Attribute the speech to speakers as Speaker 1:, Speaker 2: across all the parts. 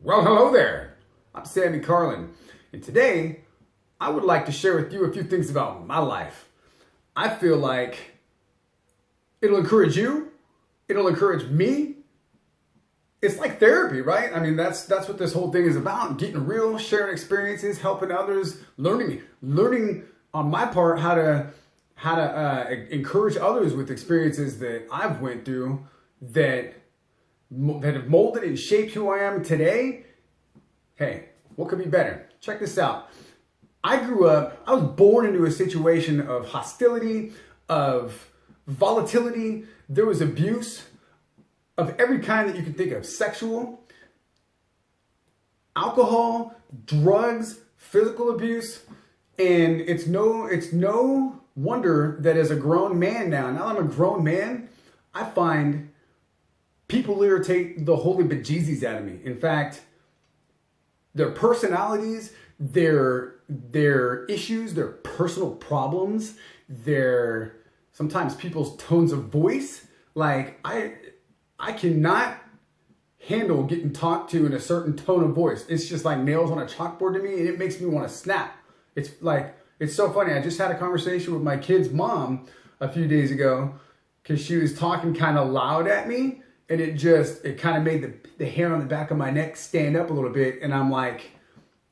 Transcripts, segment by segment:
Speaker 1: Well, hello there. I'm Sammy Carlin, and today I would like to share with you a few things about my life. I feel like it'll encourage you, it'll encourage me. It's like therapy, right? I mean, that's what this whole thing is about: getting real, sharing experiences, helping others, learning on my part how to encourage others with experiences that I've went through that have molded and shaped who I am today. Hey, what could be better? Check this out. I was born into a situation of hostility, of volatility. There was abuse of every kind that you can think of: sexual, alcohol, drugs, physical abuse. And it's no wonder that as a grown man now that I'm a grown man, I find people irritate the holy bejesus out of me. In fact, their personalities, their issues, their personal problems, sometimes people's tones of voice. Like I cannot handle getting talked to in a certain tone of voice. It's just like nails on a chalkboard to me, and it makes me want to snap. It's so funny. I just had a conversation with my kid's mom a few days ago because she was talking kind of loud at me. And it kind of made the hair on the back of my neck stand up a little bit. And I'm like,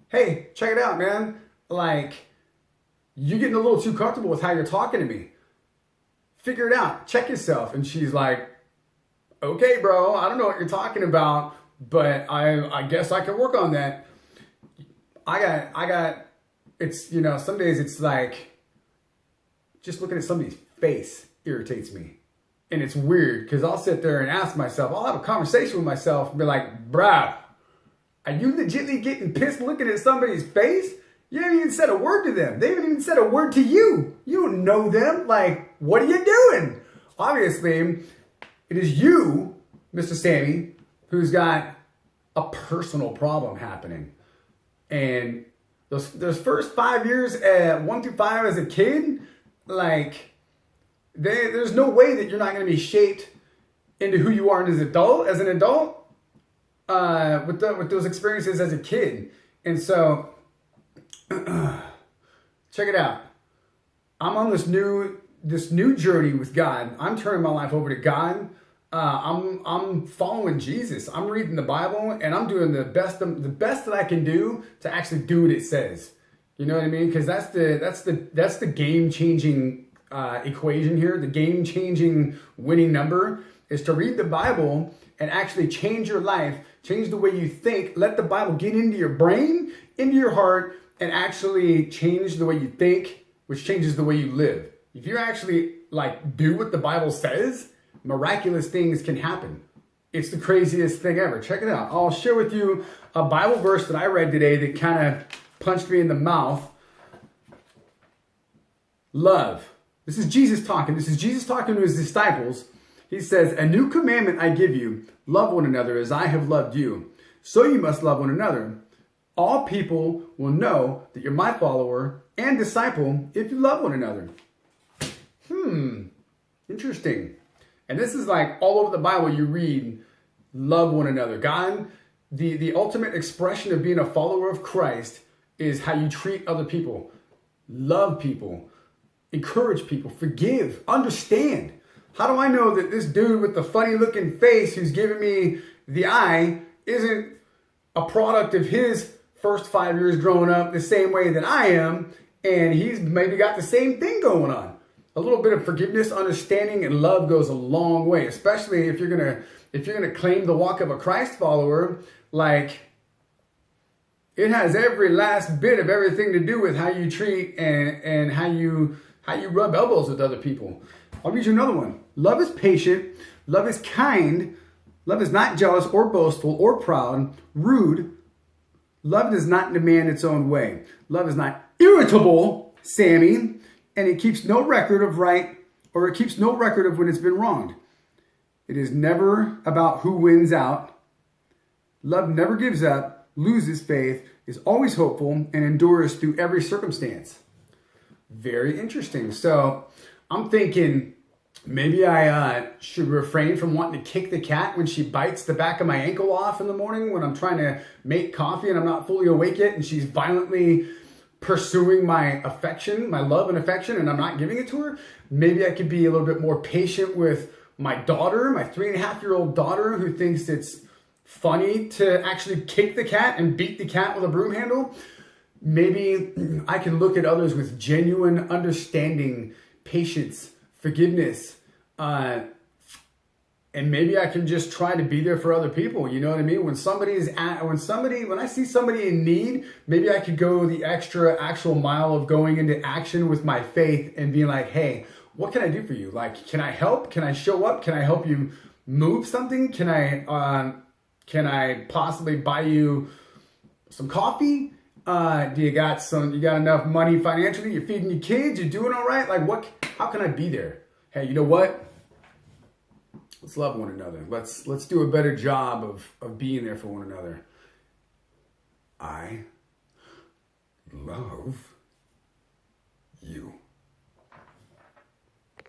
Speaker 1: hey, check it out, man. Like, you're getting a little too comfortable with how you're talking to me. Figure it out. Check yourself. And she's like, okay, bro, I don't know what you're talking about, but I guess I can work on that. Some days it's like just looking at somebody's face irritates me. And it's weird because I'll sit there and ask myself, I'll have a conversation with myself and be like, bruh, are you legitly getting pissed looking at somebody's face? You haven't even said a word to them. They haven't even said a word to you. You don't know them. Like, what are you doing? Obviously, it is you, Mr. Sammy, who's got a personal problem happening. And those first 5 years, 1 through 5 as a kid, like, there's no way that you're not going to be shaped into who you are as an adult, with those experiences as a kid. And so, check it out. I'm on this new journey with God. I'm turning my life over to God. I'm following Jesus. I'm reading the Bible, and I'm doing the best that I can do to actually do what it says. You know what I mean? Because that's the game-changing equation here. The game-changing winning number is to read the Bible and actually change your life, change the way you think. Let the Bible get into your brain, into your heart, and actually change the way you think, which changes the way you live. If you actually do what the Bible says, miraculous things can happen. It's the craziest thing ever. Check it out. I'll share with you a Bible verse that I read today that kind of punched me in the mouth. Love. This is Jesus talking. This is Jesus talking to his disciples. He says, "A new commandment I give you, love one another as I have loved you. So you must love one another. All people will know that you're my follower and disciple if you love one another." Interesting. And this is like all over the Bible you read, love one another. God, the ultimate expression of being a follower of Christ is how you treat other people. Love people. Encourage people, forgive, understand. How do I know that this dude with the funny looking face who's giving me the eye isn't a product of his first 5 years growing up the same way that I am, and he's maybe got the same thing going on? A little bit of forgiveness, understanding, and love goes a long way, especially if you're gonna claim the walk of a Christ follower. Like, it has every last bit of everything to do with how you treat and how you rub elbows with other people. I'll read you another one. Love is patient. Love is kind. Love is not jealous or boastful or proud, rude. Love does not demand its own way. Love is not irritable, Sammy, and it keeps no record of when it's been wronged. It is never about who wins out. Love never gives up, loses faith, is always hopeful, and endures through every circumstance. Very interesting. So I'm thinking, Maybe I should refrain from wanting to kick the cat when she bites the back of my ankle off in the morning when I'm trying to make coffee and I'm not fully awake yet and she's violently pursuing my affection, my love and affection, and I'm not giving it to her. Maybe I could be a little bit more patient with my daughter, my 3.5-year-old daughter, who thinks it's funny to actually kick the cat and beat the cat with a broom handle. Maybe I can look at others with genuine understanding, patience, forgiveness, and maybe I can just try to be there for other people. You know what I mean? When I see somebody in need, maybe I could go the actual mile of going into action with my faith and being like, hey, what can I do for you? Like, can I help? Can I show up? Can I help you move something? Can I possibly buy you some coffee? You got enough money financially? You're feeding your kids? You're doing all right? Like, how can I be there? Hey, you know what? Let's love one another. Let's do a better job of being there for one another. I love you.